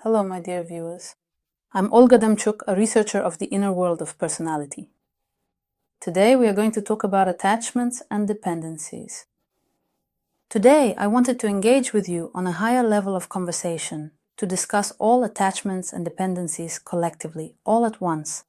Hello, my dear viewers. I'm Olga Demchuk, a researcher of the inner world of personality. Today we are going to talk about attachments and dependencies. Today I wanted to engage with you on a higher level of conversation to discuss all attachments and dependencies collectively, all at once.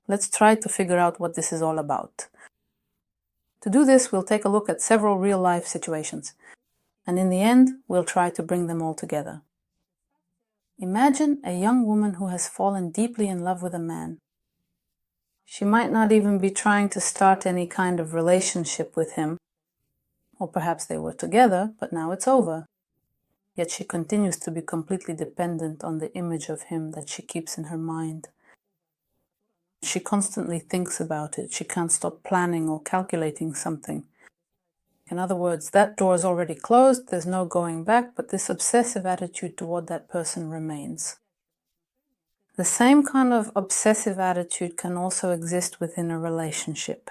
Let's try to figure out what this is all about. To do this, we'll take a look at several real-life situations, and in the end, we'll try to bring them all together. Imagine a young woman who has fallen deeply in love with a man. She might not even be trying to start any kind of relationship with him, or perhaps they were together, but now it's over. Yet she continues to be completely dependent on the image of him that she keeps in her mind. She constantly thinks about it. She can't stop planning or calculating something. In other words, that door is already closed, there's no going back, but this obsessive attitude toward that person remains. The same kind of obsessive attitude can also exist within a relationship.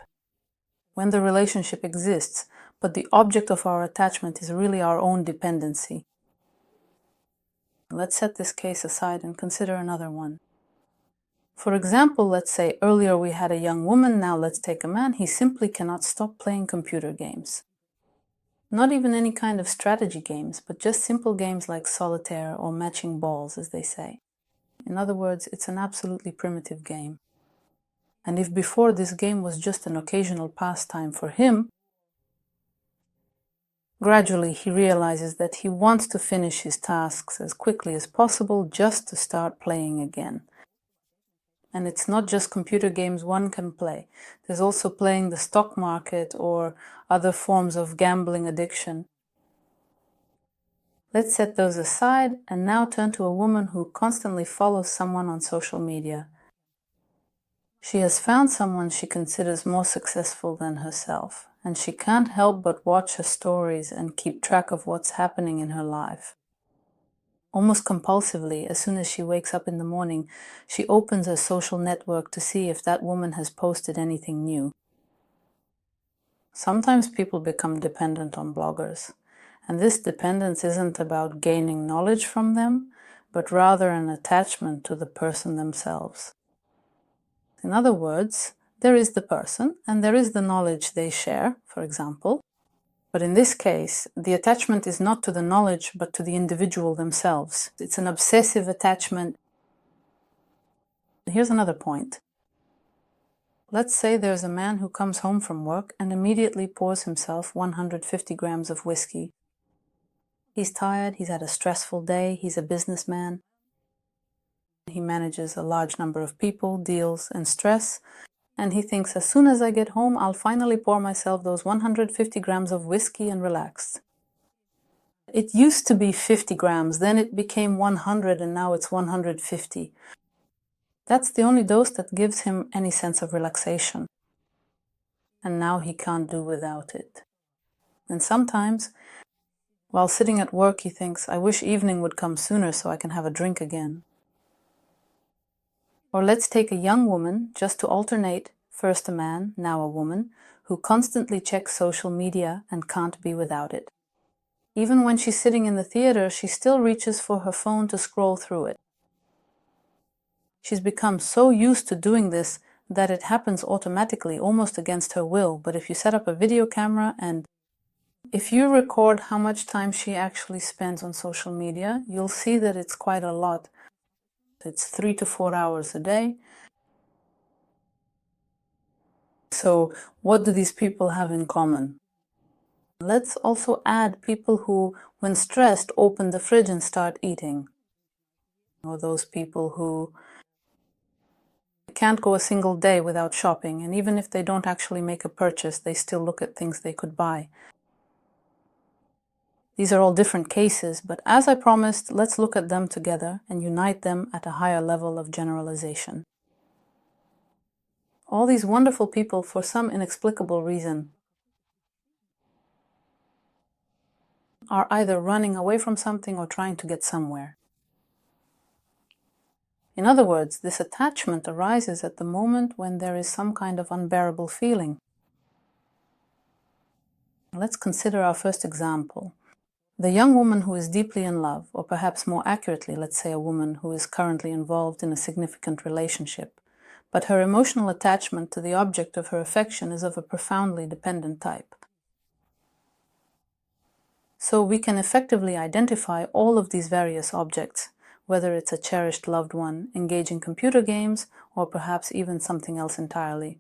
When the relationship exists, but the object of our attachment is really our own dependency. Let's set this case aside and consider another one. For example, let's say earlier we had a young woman, now let's take a man. He simply cannot stop playing computer games. Not even any kind of strategy games, but just simple games like solitaire or matching balls, as they say. In other words, it's an absolutely primitive game. And if before this game was just an occasional pastime for him, gradually he realizes that he wants to finish his tasks as quickly as possible just to start playing again. And it's not just computer games one can play. There's also playing the stock market or other forms of gambling addiction. Let's set those aside and now turn to a woman who constantly follows someone on social media. She has found someone she considers more successful than herself, and she can't help but watch her stories and keep track of what's happening in her life. Almost compulsively, as soon as she wakes up in the morning, she opens her social network to see if that woman has posted anything new. Sometimes people become dependent on bloggers, and this dependence isn't about gaining knowledge from them, but rather an attachment to the person themselves. In other words, there is the person, and there is the knowledge they share, for example. But in this case, the attachment is not to the knowledge, but to the individual themselves. It's an obsessive attachment. Here's another point. Let's say there's a man who comes home from work and immediately pours himself 150 grams of whiskey. He's tired, he's had a stressful day, he's a businessman. He manages a large number of people, deals, and stress. And he thinks, as soon as I get home, I'll finally pour myself those 150 grams of whiskey and relax. It used to be 50 grams, then it became 100, and now it's 150. That's the only dose that gives him any sense of relaxation. And now he can't do without it. And sometimes, while sitting at work, he thinks, I wish evening would come sooner so I can have a drink again. Or let's take a young woman, just to alternate, first a man, now a woman, who constantly checks social media and can't be without it. Even when she's sitting in the theater, she still reaches for her phone to scroll through it. She's become so used to doing this that it happens automatically, almost against her will. But if you set up a video camera and if you record how much time she actually spends on social media, you'll see that it's quite a lot. It's 3 to 4 hours a day. So what do these people have in common? Let's also add people who, when stressed, open the fridge and start eating. Or those people who can't go a single day without shopping, and even if they don't actually make a purchase, they still look at things they could buy. These are all different cases, but as I promised, let's look at them together and unite them at a higher level of generalization. All these wonderful people, for some inexplicable reason, are either running away from something or trying to get somewhere. In other words, this attachment arises at the moment when there is some kind of unbearable feeling. Let's consider our first example. The young woman who is deeply in love, or perhaps more accurately, let's say a woman who is currently involved in a significant relationship, but her emotional attachment to the object of her affection is of a profoundly dependent type. So we can effectively identify all of these various objects, whether it's a cherished loved one engaging computer games, or perhaps even something else entirely.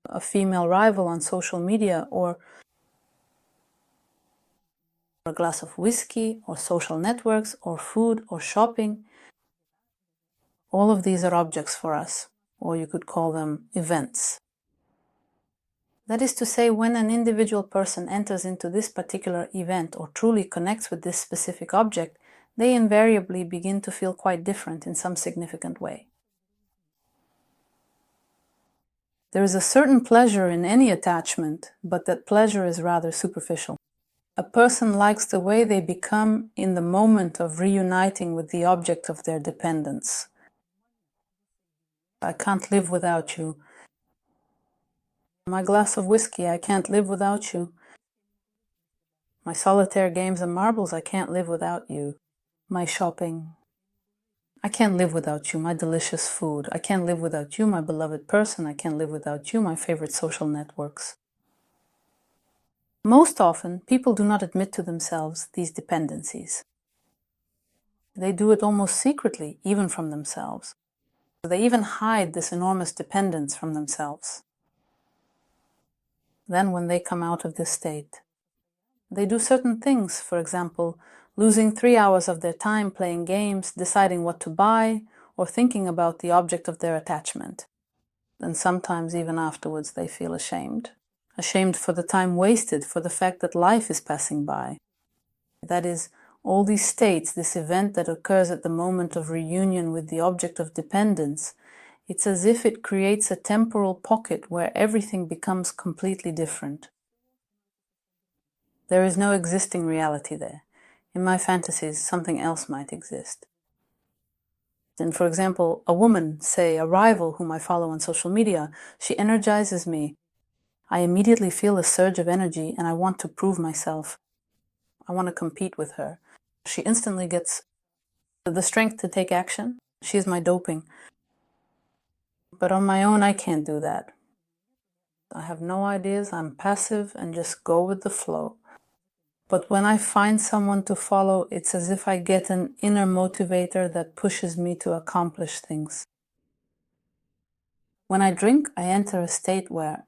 A female rival on social media, or a glass of whiskey, or social networks, or food, or shopping. All of these are objects for us, or you could call them events. That is to say, when an individual person enters into this particular event or truly connects with this specific object, they invariably begin to feel quite different in some significant way. There is a certain pleasure in any attachment, but that pleasure is rather superficial. A person likes the way they become in the moment of reuniting with the object of their dependence. I can't live without you. My glass of whiskey, I can't live without you. My solitaire games and marbles, I can't live without you. My shopping, I can't live without you. My delicious food, I can't live without you. My beloved person, I can't live without you. My favorite social networks. Most often, people do not admit to themselves these dependencies. They do it almost secretly, even from themselves. They even hide this enormous dependence from themselves. Then, when they come out of this state, they do certain things, for example, losing 3 hours of their time playing games, deciding what to buy, or thinking about the object of their attachment. And sometimes even afterwards they feel ashamed. Ashamed for the time wasted, for the fact that life is passing by. That is, all these states, this event that occurs at the moment of reunion with the object of dependence, it's as if it creates a temporal pocket where everything becomes completely different. There is no existing reality there. In my fantasies, something else might exist. And for example, a woman, say a rival whom I follow on social media, she energizes me. I immediately feel a surge of energy and I want to prove myself. I want to compete with her. She instantly gets the strength to take action. She is my doping. But on my own, I can't do that. I have no ideas, I'm passive and just go with the flow. But when I find someone to follow, it's as if I get an inner motivator that pushes me to accomplish things. When I drink, I enter a state where,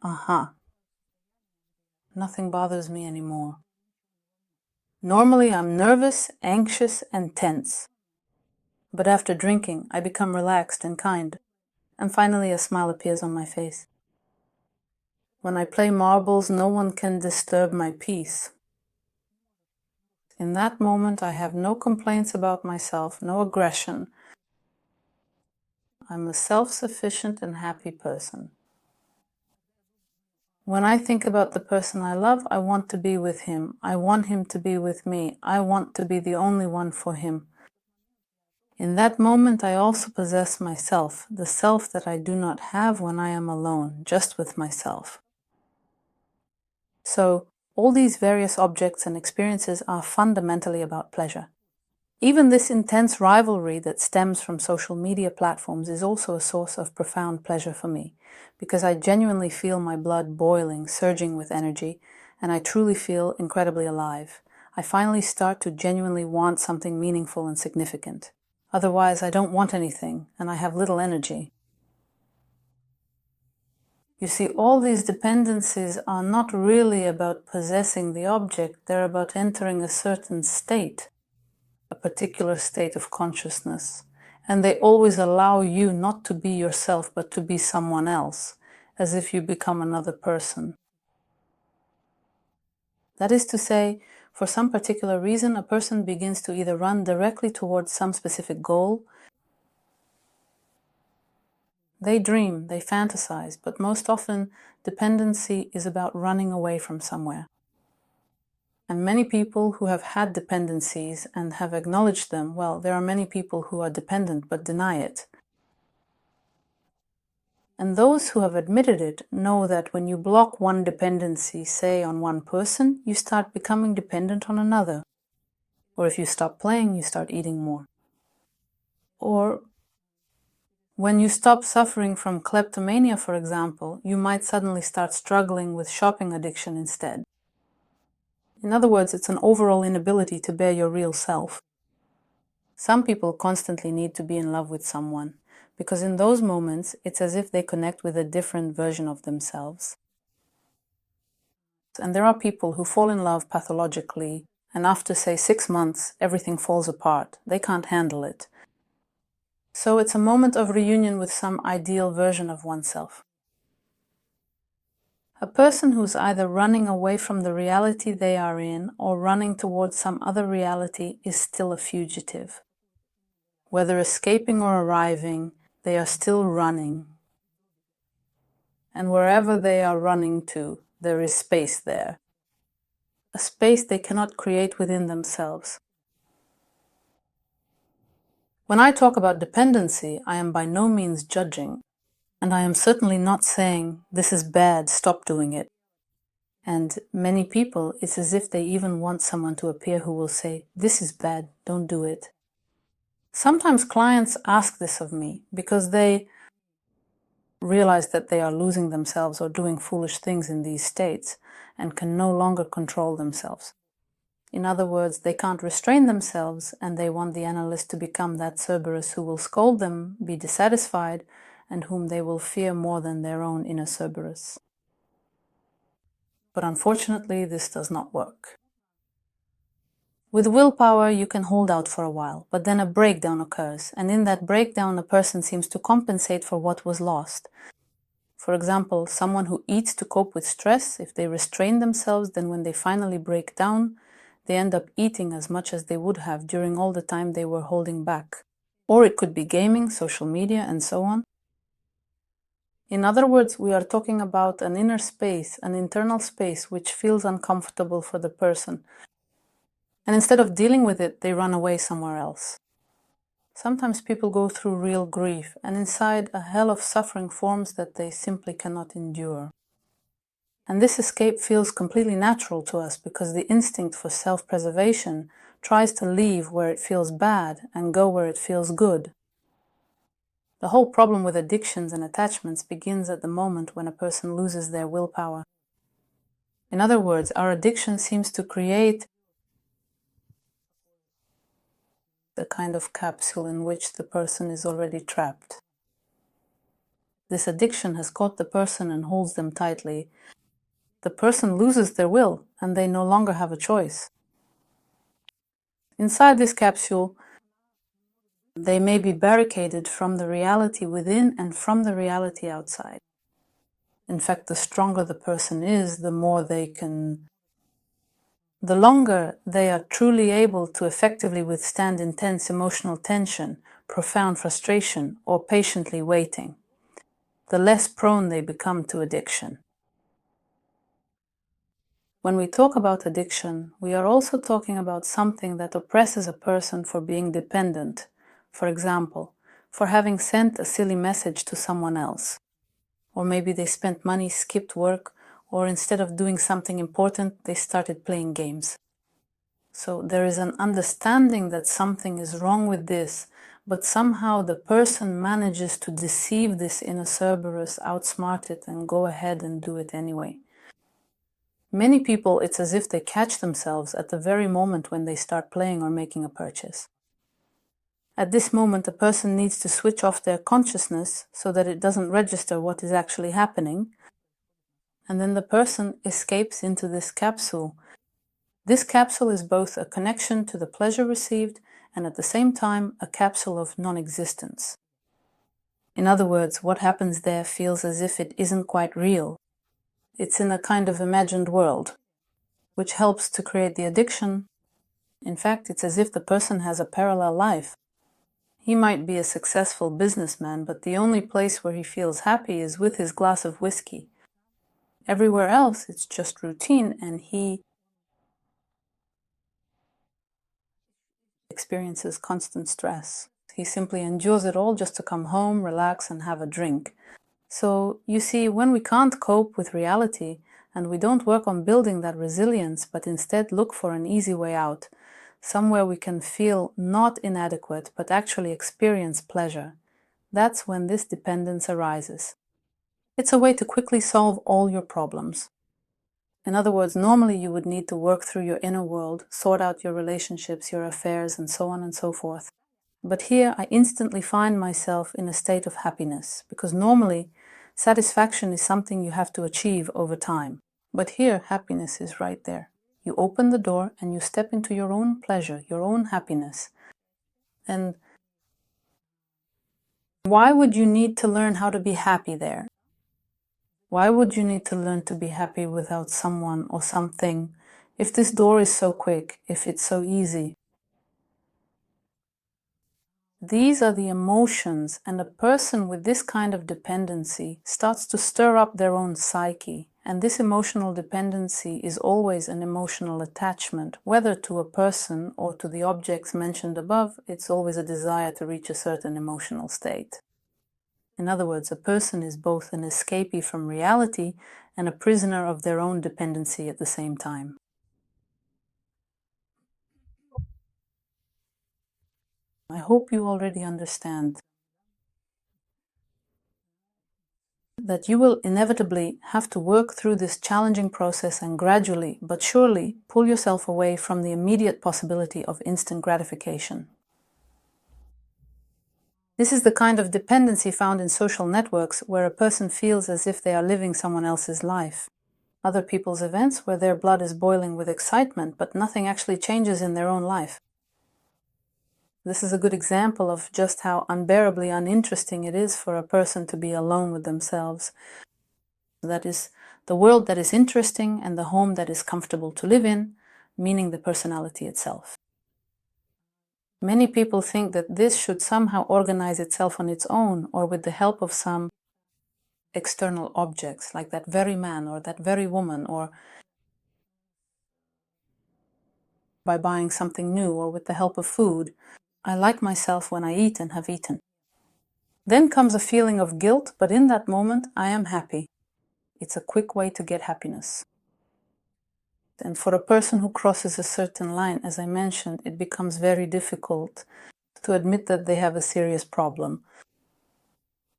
nothing bothers me anymore. Normally, I'm nervous, anxious, and tense. But after drinking, I become relaxed and kind, and finally a smile appears on my face. When I play marbles, no one can disturb my peace. In that moment, I have no complaints about myself, no aggression. I'm a self-sufficient and happy person. When I think about the person I love, I want to be with him. I want him to be with me. I want to be the only one for him. In that moment, I also possess myself, the self that I do not have when I am alone, just with myself. So, all these various objects and experiences are fundamentally about pleasure. Even this intense rivalry that stems from social media platforms is also a source of profound pleasure for me, because I genuinely feel my blood boiling, surging with energy, and I truly feel incredibly alive. I finally start to genuinely want something meaningful and significant. Otherwise, I don't want anything, and I have little energy. You see, all these dependencies are not really about possessing the object, they're about entering a certain state, a particular state of consciousness. And they always allow you not to be yourself, but to be someone else, as if you become another person. That is to say, for some particular reason, a person begins to either run directly towards some specific goal. They dream, they fantasize, but most often dependency is about running away from somewhere. And many people who have had dependencies and have acknowledged them, well, there are many people who are dependent but deny it. And those who have admitted it know that when you block one dependency, say on one person, you start becoming dependent on another. Or if you stop playing, you start eating more. Or when you stop suffering from kleptomania, for example, you might suddenly start struggling with shopping addiction instead. In other words, it's an overall inability to bear your real self. Some people constantly need to be in love with someone, because in those moments, it's as if they connect with a different version of themselves. And there are people who fall in love pathologically, and after, say, 6 months, everything falls apart. They can't handle it. So it's a moment of reunion with some ideal version of oneself. A person who's either running away from the reality they are in or running towards some other reality is still a fugitive. Whether escaping or arriving, they are still running. And wherever they are running to, there is space there. A space they cannot create within themselves. When I talk about dependency, I am by no means judging, and I am certainly not saying, this is bad, stop doing it. And many people, it's as if they even want someone to appear who will say, this is bad, don't do it. Sometimes clients ask this of me because they realize that they are losing themselves or doing foolish things in these states and can no longer control themselves. In other words, they can't restrain themselves and they want the analyst to become that Cerberus who will scold them, be dissatisfied, and whom they will fear more than their own inner Cerberus. But unfortunately, this does not work. With willpower, you can hold out for a while, but then a breakdown occurs, and in that breakdown, a person seems to compensate for what was lost. For example, someone who eats to cope with stress, if they restrain themselves, then when they finally break down, they end up eating as much as they would have during all the time they were holding back. Or it could be gaming, social media, and so on. In other words, we are talking about an inner space, an internal space, which feels uncomfortable for the person. And instead of dealing with it, they run away somewhere else. Sometimes people go through real grief, and inside a hell of suffering forms that they simply cannot endure. And this escape feels completely natural to us because the instinct for self-preservation tries to leave where it feels bad and go where it feels good. The whole problem with addictions and attachments begins at the moment when a person loses their willpower. In other words, our addiction seems to create a kind of capsule in which the person is already trapped. This addiction has caught the person and holds them tightly. The person loses their will and they no longer have a choice. Inside this capsule, they may be barricaded from the reality within and from the reality outside. In fact, the stronger the person is, the longer they are truly able to effectively withstand intense emotional tension, profound frustration, or patiently waiting, the less prone they become to addiction. When we talk about addiction, we are also talking about something that oppresses a person for being dependent. For example, for having sent a silly message to someone else. Or maybe they spent money, skipped work, or instead of doing something important, they started playing games. So there is an understanding that something is wrong with this, but somehow the person manages to deceive this inner Cerberus, outsmart it, and go ahead and do it anyway. Many people, it's as if they catch themselves at the very moment when they start playing or making a purchase. At this moment, a person needs to switch off their consciousness so that it doesn't register what is actually happening, and then the person escapes into this capsule. This capsule is both a connection to the pleasure received and at the same time a capsule of non-existence. In other words, what happens there feels as if it isn't quite real. It's in a kind of imagined world, which helps to create the addiction. In fact, it's as if the person has a parallel life. He might be a successful businessman, but the only place where he feels happy is with his glass of whiskey. Everywhere else, it's just routine, and he experiences constant stress. He simply endures it all just to come home, relax, and have a drink. So you see, when we can't cope with reality and we don't work on building that resilience, but instead look for an easy way out, somewhere we can feel not inadequate, but actually experience pleasure, that's when this dependence arises. It's a way to quickly solve all your problems. In other words, normally you would need to work through your inner world, sort out your relationships, your affairs, and so on and so forth. But here I instantly find myself in a state of happiness, because normally satisfaction is something you have to achieve over time. But here happiness is right there. You open the door and you step into your own pleasure, your own happiness. And why would you need to learn how to be happy there? Why would you need to learn to be happy without someone or something, if this door is so quick, if it's so easy? These are the emotions, and a person with this kind of dependency starts to stir up their own psyche. And this emotional dependency is always an emotional attachment, whether to a person or to the objects mentioned above. It's always a desire to reach a certain emotional state. In other words, a person is both an escapee from reality and a prisoner of their own dependency at the same time. I hope you already understand that you will inevitably have to work through this challenging process and gradually, but surely, pull yourself away from the immediate possibility of instant gratification. This is the kind of dependency found in social networks where a person feels as if they are living someone else's life. Other people's events where their blood is boiling with excitement, but nothing actually changes in their own life. This is a good example of just how unbearably uninteresting it is for a person to be alone with themselves. That is, the world that is interesting and the home that is comfortable to live in, meaning the personality itself. Many people think that this should somehow organize itself on its own or with the help of some external objects, like that very man or that very woman, or by buying something new or with the help of food. I like myself when I eat and have eaten. Then comes a feeling of guilt, but in that moment I am happy. It's a quick way to get happiness. And for a person who crosses a certain line, as I mentioned, it becomes very difficult to admit that they have a serious problem.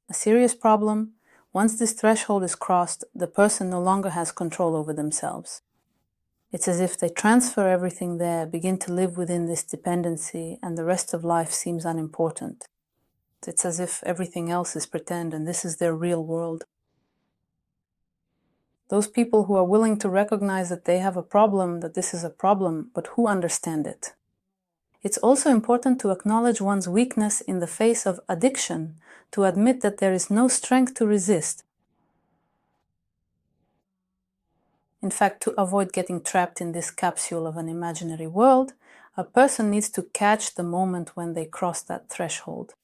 A serious problem, once this threshold is crossed, the person no longer has control over themselves. It's as if they transfer everything there, begin to live within this dependency, and the rest of life seems unimportant. It's as if everything else is pretend and this is their real world. Those people who are willing to recognize that they have a problem, that this is a problem, but who understand it. It's also important to acknowledge one's weakness in the face of addiction, to admit that there is no strength to resist. In fact, to avoid getting trapped in this capsule of an imaginary world, a person needs to catch the moment when they cross that threshold.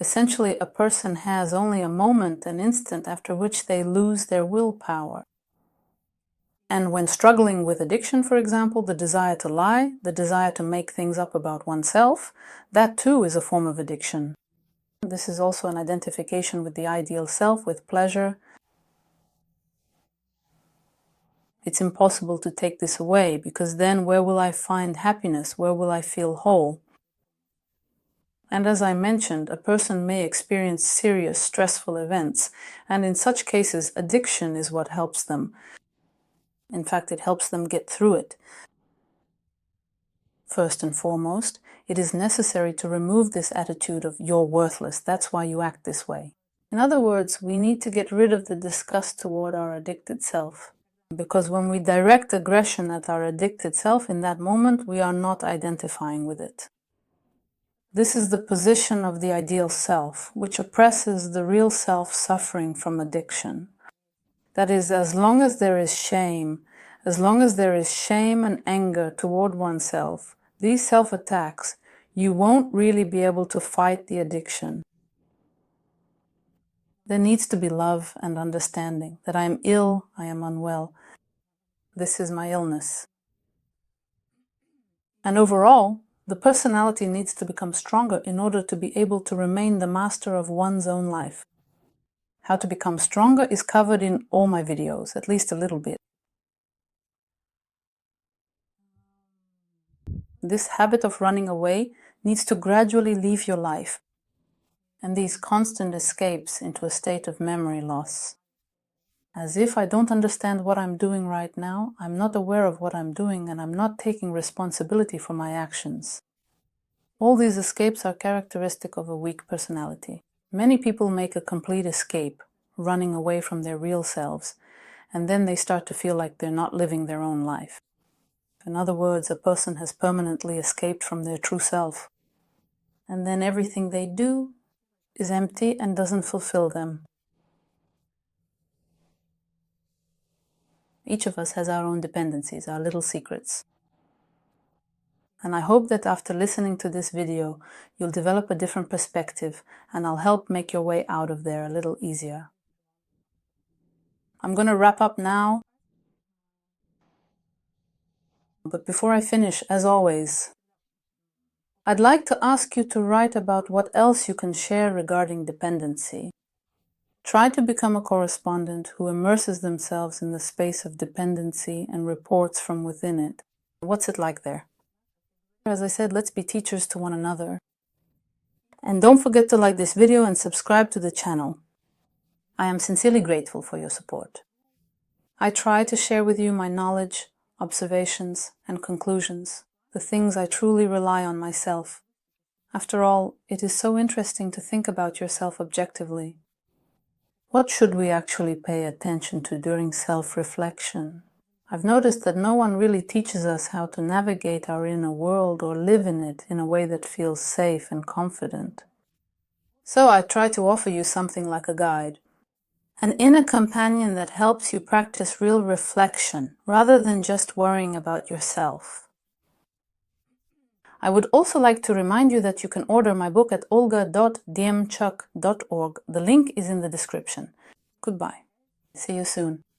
Essentially, a person has only a moment, an instant, after which they lose their willpower. And when struggling with addiction, for example, the desire to lie, the desire to make things up about oneself, that too is a form of addiction. This is also an identification with the ideal self, with pleasure. It's impossible to take this away, because then where will I find happiness? Where will I feel whole? And as I mentioned, a person may experience serious, stressful events, and in such cases, addiction is what helps them. In fact, it helps them get through it. First and foremost, it is necessary to remove this attitude of "you're worthless, that's why you act this way." In other words, we need to get rid of the disgust toward our addicted self. Because when we direct aggression at our addicted self in that moment, we are not identifying with it. This is the position of the ideal self, which oppresses the real self suffering from addiction. That is, as long as there is shame, and anger toward oneself, these self-attacks, you won't really be able to fight the addiction. There needs to be love and understanding that I am ill, I am unwell. This is my illness. And overall, the personality needs to become stronger in order to be able to remain the master of one's own life. How to become stronger is covered in all my videos, at least a little bit. This habit of running away needs to gradually leave your life, and these constant escapes into a state of memory loss. As if I don't understand what I'm doing right now, I'm not aware of what I'm doing, and I'm not taking responsibility for my actions. All these escapes are characteristic of a weak personality. Many people make a complete escape, running away from their real selves, and then they start to feel like they're not living their own life. In other words, a person has permanently escaped from their true self, and then everything they do is empty and doesn't fulfill them. Each of us has our own dependencies, our little secrets. And I hope that after listening to this video, you'll develop a different perspective, and I'll help make your way out of there a little easier. I'm going to wrap up now. But before I finish, as always, I'd like to ask you to write about what else you can share regarding dependency. Try to become a correspondent who immerses themselves in the space of dependency and reports from within it. What's it like there? As I said, let's be teachers to one another. And don't forget to like this video and subscribe to the channel. I am sincerely grateful for your support. I try to share with you my knowledge, observations, and conclusions, the things I truly rely on myself. After all, it is so interesting to think about yourself objectively. What should we actually pay attention to during self-reflection? I've noticed that no one really teaches us how to navigate our inner world or live in it in a way that feels safe and confident. So I try to offer you something like a guide, an inner companion that helps you practice real reflection rather than just worrying about yourself. I would also like to remind you that you can order my book at olga.demchuk.org. The link is in the description. Goodbye. See you soon.